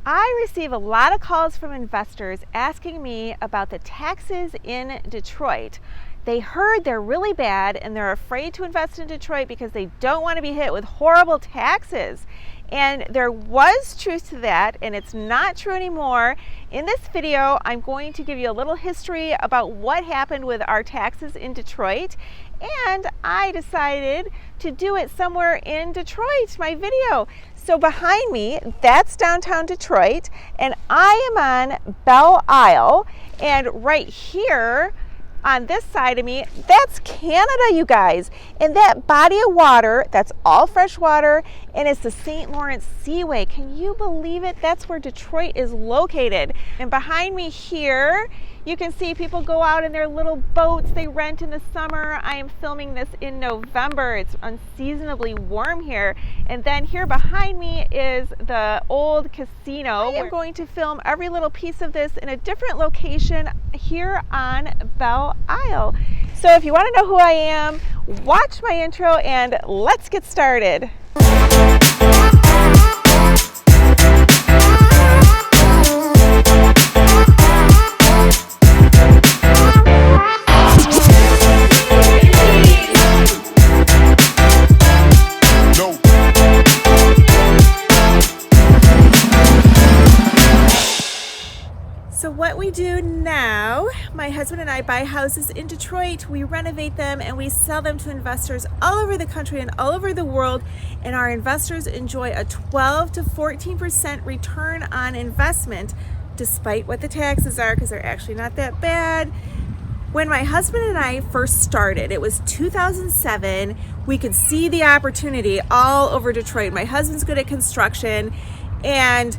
I receive a lot of calls from investors asking me about the taxes in Detroit. They heard they're really bad and they're afraid to invest in Detroit because they don't want to be hit with horrible taxes. And there was truth to that, and it's not true anymore. In this video, I'm going to give you a little history about what happened with our taxes in Detroit. And I decided to do it somewhere in Detroit, my video. So behind me, that's downtown Detroit, and I am on Belle Isle, and right here on this side of me, that's Canada, you guys. And that body of water, that's all fresh water, and it's the St. Lawrence Seaway. Can you believe it? That's where Detroit is located. And behind me here, you can see people go out in their little boats they rent in the summer. I am filming this in November. It's unseasonably warm here. And then here behind me is the old casino. I am going to film every little piece of this in a different location here on Belle Isle. So if you want to know who I am, watch my intro and let's get started. So what we do now, my husband and I buy houses in Detroit, we renovate them and we sell them to investors all over the country and all over the world, and our investors enjoy a 12 to 14% return on investment despite what the taxes are, because they're actually not that bad. When my husband and I first started, it was 2007, we could see the opportunity all over Detroit. My husband's good at construction and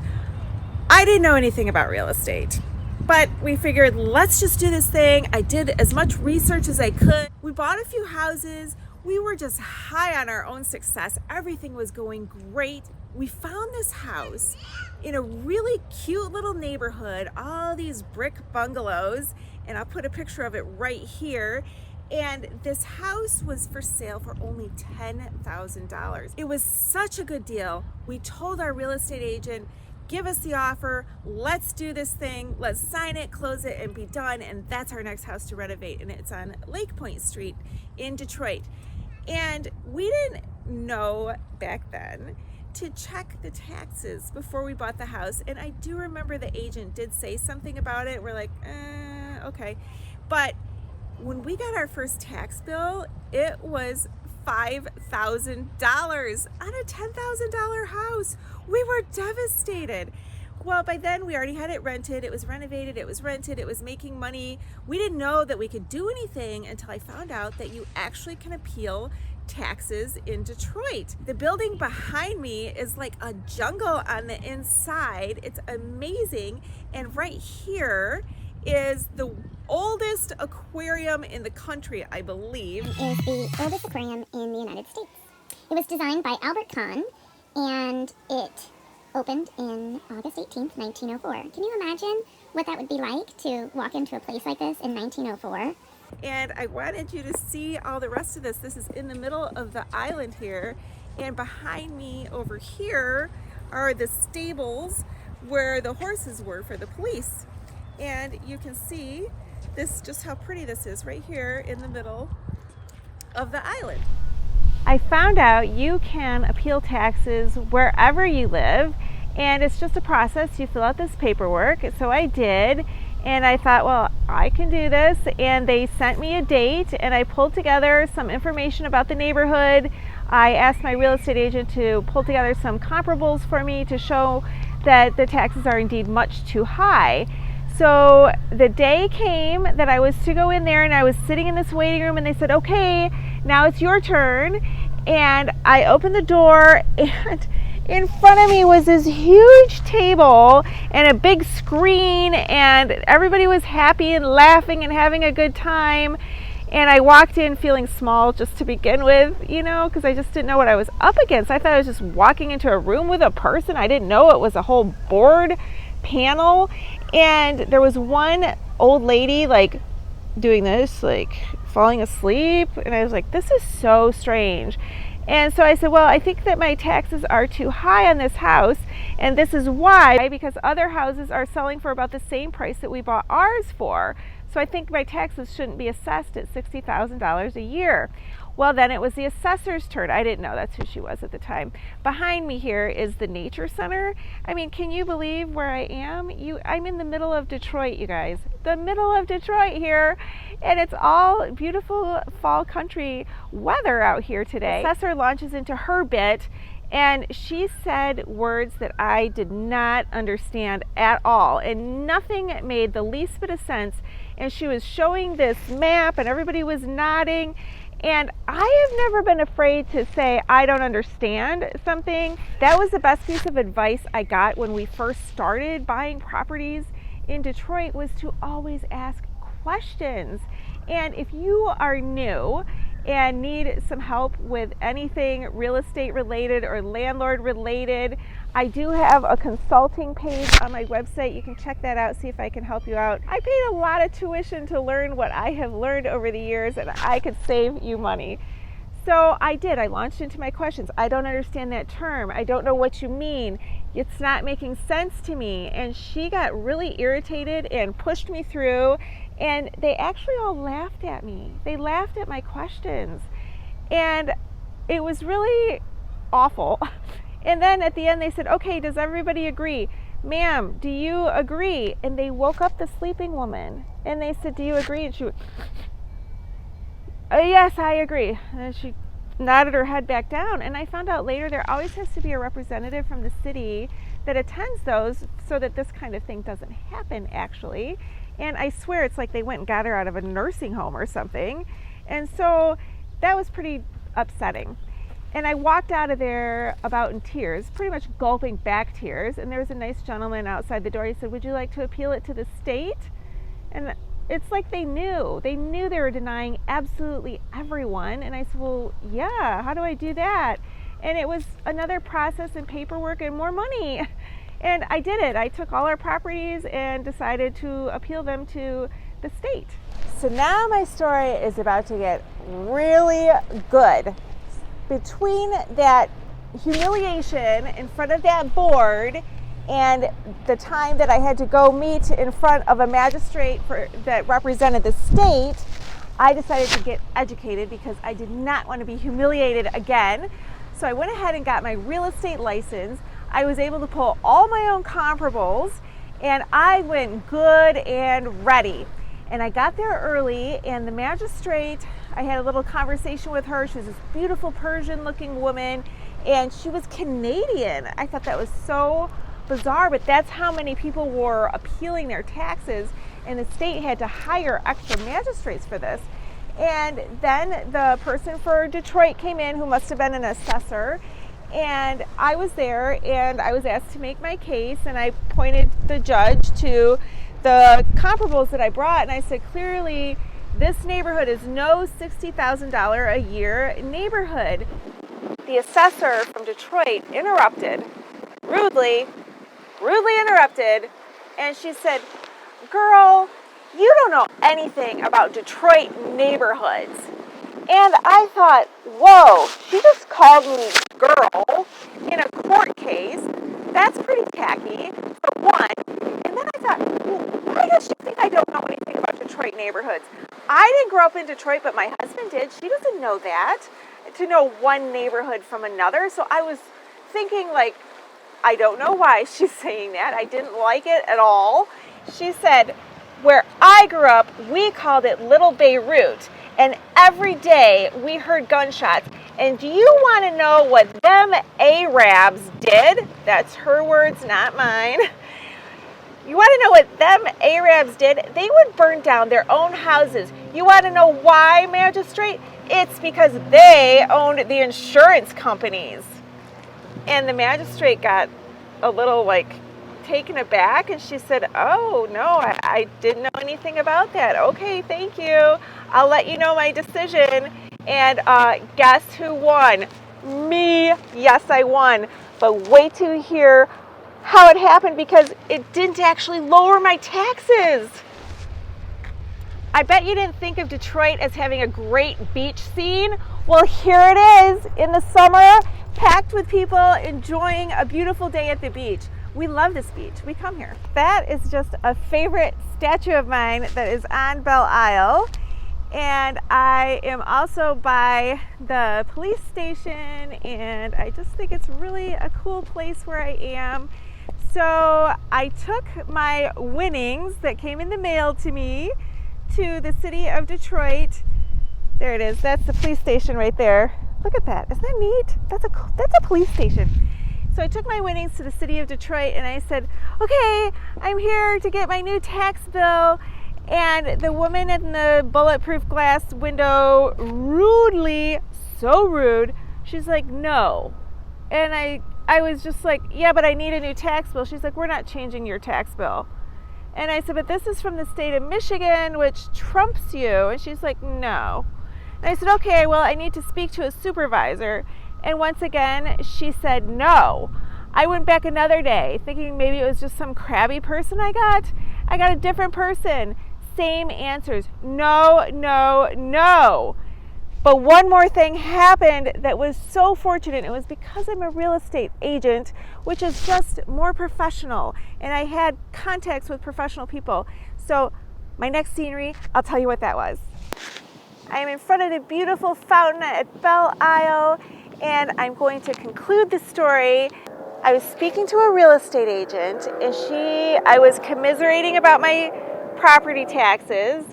I didn't know anything about real estate. But we figured, let's just do this thing. I did as much research as I could. We bought a few houses. We were just high on our own success. Everything was going great. We found this house in a really cute little neighborhood, all these brick bungalows, and I'll put a picture of it right here. And this house was for sale for only $10,000. It was such a good deal. We told our real estate agent, give us the offer, let's do this thing, let's sign it, close it, and be done. And that's our next house to renovate, and it's on Lake Point Street in Detroit. And we didn't know back then to check the taxes before we bought the house. And I do remember the agent did say something about it. We're like, okay. But when we got our first tax bill, it was $5,000 on a $10,000 house. We were devastated. Well, by then we already had it rented, it was renovated, it was rented, it was making money. We didn't know that we could do anything until I found out that you actually can appeal taxes in Detroit. The building behind me is like a jungle on the inside. It's amazing. And right here is the oldest aquarium in the country, I believe. It is the oldest aquarium in the United States. It was designed by Albert Kahn, and it opened in August 18th, 1904. Can you imagine what that would be like to walk into a place like this in 1904? And I wanted you to see all the rest of this. This is in the middle of the island here, and behind me over here are the stables where the horses were for the police. And you can see this, just how pretty this is right here in the middle of the island. I found out you can appeal taxes wherever you live, and it's just a process. You fill out this paperwork. So I did, and I thought, well, I can do this. And they sent me a date, and I pulled together some information about the neighborhood. I asked my real estate agent to pull together some comparables for me to show that the taxes are indeed much too high. So the day came that I was to go in there, and I was sitting in this waiting room, and they said, okay, now it's your turn. And I opened the door, and in front of me was this huge table and a big screen, and everybody was happy and laughing and having a good time. And I walked in feeling small just to begin with, you know, because I just didn't know what I was up against. I thought I was just walking into a room with a person. I didn't know it was a whole board panel. And there was one old lady like doing this, like falling asleep, and I was like, this is so strange. And so I said, well, I think that my taxes are too high on this house, and this is why, because other houses are selling for about the same price that we bought ours for. So I think my taxes shouldn't be assessed at $60,000 a year. Well, then it was the assessor's turn. I didn't know that's who she was at the time. Behind me here is the nature center. I mean, can you believe where I am? I'm in the middle of Detroit, you guys. The middle of Detroit here. And it's all beautiful fall country weather out here today. The assessor launches into her bit, and she said words that I did not understand at all. And nothing made the least bit of sense. And she was showing this map, and everybody was nodding. And I have never been afraid to say I don't understand something. That was the best piece of advice I got when we first started buying properties in Detroit, was to always ask questions. And if you are new and need some help with anything real estate related or landlord related, I do have a consulting page on my website. You can check that out, see if I can help you out. I paid a lot of tuition to learn what I have learned over the years, and I could save you money. So I did. I launched into my questions. I don't understand that term. I don't know what you mean. It's not making sense to me. And she got really irritated and pushed me through, and they actually all laughed at me. They laughed at my questions, and it was really awful. And then at the end they said, okay, does everybody agree? Ma'am, do you agree? And they woke up the sleeping woman, and they said, do you agree? And she went, yes, I agree. And she nodded her head back down. And I found out later there always has to be a representative from the city that attends those, so that this kind of thing doesn't happen, actually. And I swear it's like they went and got her out of a nursing home or something. And so that was pretty upsetting. And I walked out of there about in tears, pretty much gulping back tears. And there was a nice gentleman outside the door. He said, would you like to appeal it to the state? And it's like they knew they were denying absolutely everyone. And I said, well, yeah, how do I do that? And it was another process and paperwork and more money. And I did it. I took all our properties and decided to appeal them to the state. So now my story is about to get really good. Between that humiliation in front of that board and the time that I had to go meet in front of a magistrate that represented the state, I decided to get educated because I did not want to be humiliated again. So I went ahead and got my real estate license. I was able to pull all my own comparables, and I went good and ready. And I got there early, and the magistrate, I had a little conversation with her. She was this beautiful Persian-looking woman, and she was Canadian. I thought that was so bizarre, but that's how many people were appealing their taxes, and the state had to hire extra magistrates for this. And then the person for Detroit came in, who must have been an assessor, and I was there, and I was asked to make my case, and I pointed the judge to the comparables that I brought, and I said, clearly, this neighborhood is no $60,000 a year neighborhood. The assessor from Detroit interrupted, rudely interrupted, and she said, girl, you don't know anything about Detroit neighborhoods. And I thought, whoa, she just called me girl in a court case. That's pretty tacky, for one. And then I thought, well, why does she think I don't know anything about Detroit neighborhoods? I didn't grow up in Detroit, but my husband did. She doesn't know that, to know one neighborhood from another. So I was thinking, like, I don't know why she's saying that. I didn't like it at all. She said, where I grew up, we called it Little Beirut. And every day we heard gunshots. And do you want to know what them Arabs did? That's her words, not mine. You want to know what them Arabs did? They would burn down their own houses. You want to know why, magistrate? It's because they owned the insurance companies. And the magistrate got a little, taken aback, and she said, oh, no, I didn't know anything about that. Okay, thank you. I'll let you know my decision. And guess who won? Me. Yes, I won. But wait till you hear how it happened, because it didn't actually lower my taxes. I bet you didn't think of Detroit as having a great beach scene. Well, here it is in the summer, packed with people enjoying a beautiful day at the beach. We love this beach. We come here. That is just a favorite statue of mine that is on Belle Isle. And I am also by the police station, and I just think it's really a cool place where I am. So I took my winnings that came in the mail to me to the city of Detroit. There it is. That's the police station right there. Look at that. Isn't that neat? That's a police station. So I took my winnings to the city of Detroit, and I said, okay, I'm here to get my new tax bill. And the woman in the bulletproof glass window rudely, so rude, she's like, no. And I was just like, yeah, but I need a new tax bill. She's like, we're not changing your tax bill. And I said, but this is from the state of Michigan, which trumps you. And she's like, no. And I said, okay, well, I need to speak to a supervisor. And once again, she said no. I went back another day thinking maybe it was just some crabby person I got. I got a different person. Same answers. No, no, no. But one more thing happened that was so fortunate. It was because I'm a real estate agent, which is just more professional. And I had contacts with professional people. So my next scenery, I'll tell you what that was. I am in front of the beautiful fountain at Belle Isle, and I'm going to conclude the story. I was speaking to a real estate agent, and I was commiserating about my property taxes,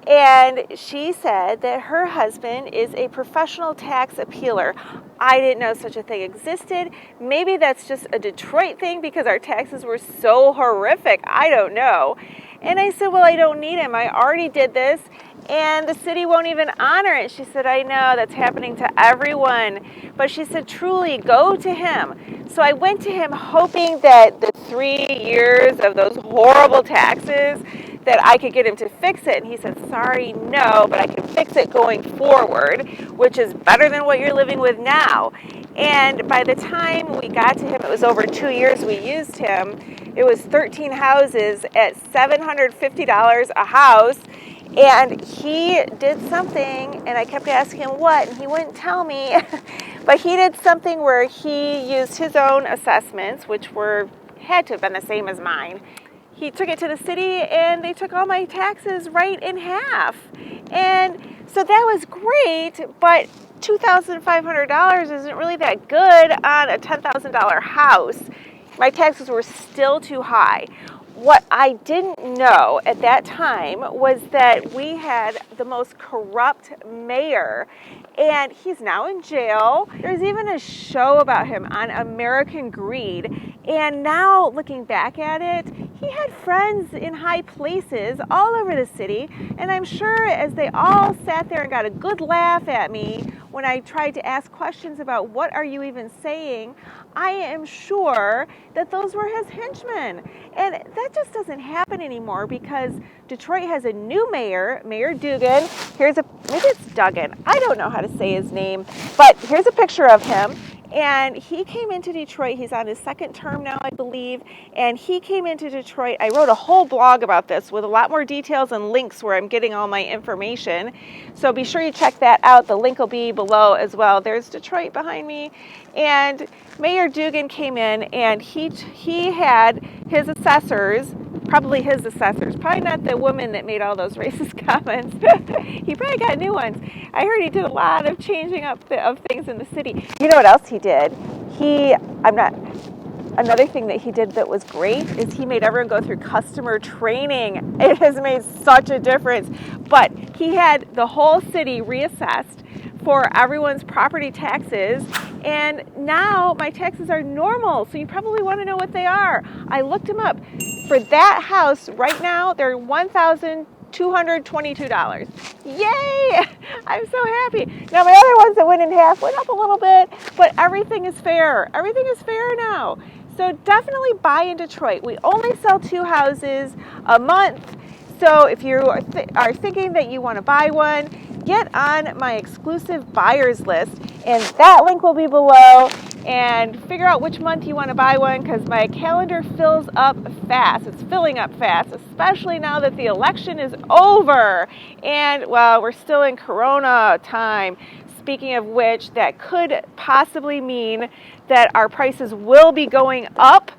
and she said that her husband is a professional tax appealer. I didn't know such a thing existed. Maybe that's just a Detroit thing because our taxes were so horrific. I don't know. And I said, well, I don't need him. I already did this, and the city won't even honor it. She said, I know, that's happening to everyone. But she said, truly, go to him. So I went to him hoping that the 3 years of those horrible taxes, that I could get him to fix it. And he said, sorry, no, but I can fix it going forward, which is better than what you're living with now. And by the time we got to him, it was over 2 years we used him. It was 13 houses at $750 a house. And he did something, and I kept asking him what, and he wouldn't tell me. But he did something where he used his own assessments, which had to have been the same as mine. He took it to the city, and they took all my taxes right in half. And so that was great, but $2,500 isn't really that good on a $10,000 house. My taxes were still too high. What I didn't know at that time was that we had the most corrupt mayor, and he's now in jail. There's even a show about him on American Greed, and now looking back at it, he had friends in high places all over the city, and I'm sure as they all sat there and got a good laugh at me when I tried to ask questions about what are you even saying, I am sure that those were his henchmen. And that just doesn't happen anymore because Detroit has a new mayor, Mayor Dugan. Maybe it's Duggan. I don't know how to say his name, but here's a picture of him. And he came into Detroit. He's on his second term now, I believe. And he came into Detroit. I wrote a whole blog about this with a lot more details and links where I'm getting all my information. So be sure you check that out. The link will be below as well. There's Detroit behind me. And Mayor Dugan came in, and he had his assessors, probably not the woman that made all those racist comments. He probably got new ones. I heard he did a lot of changing up of things in the city. You know what else he did? Another thing that he did that was great is he made everyone go through customer training. It has made such a difference. But he had the whole city reassessed for everyone's property taxes, and now my taxes are normal, so you probably want to know what they are. I looked them up. For that house right now, they're $1,222. Yay! I'm so happy. Now my other ones that went in half went up a little bit, but everything is fair. Everything is fair now. So definitely buy in Detroit. We only sell 2 houses a month. So if you are thinking that you want to buy one, get on my exclusive buyers list, and that link will be below, and figure out which month you want to buy one because my calendar fills up fast. It's filling up fast, especially now that the election is over and, well, we're still in Corona time. speaking of which, that could possibly mean that our prices will be going up.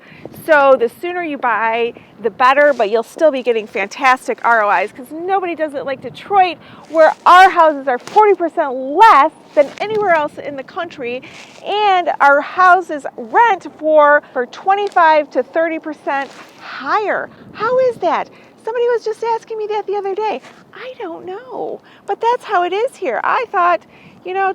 So the sooner you buy, the better, but you'll still be getting fantastic ROIs because nobody does it like Detroit, where our houses are 40% less than anywhere else in the country, and our houses rent for 25 to 30% higher. How is that? Somebody was just asking me that the other day. I don't know, but that's how it is here. I thought, you know,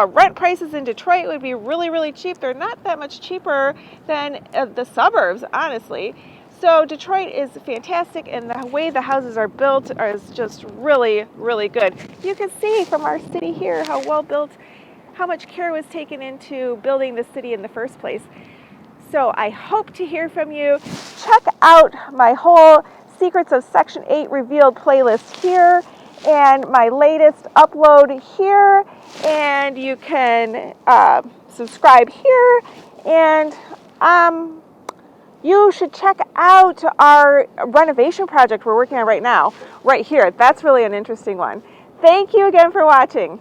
rent prices in Detroit would be really, really cheap. They're not that much cheaper than the suburbs, honestly. So Detroit is fantastic, and the way the houses are built is just really, really good. You can see from our city here how well built, how much care was taken into building the city in the first place. So I hope to hear from you. Check out my whole Secrets of Section 8 Revealed playlist here and my latest upload here. And you can subscribe here. And you should check out our renovation project we're working on right now, right here. That's really an interesting one. Thank you again for watching.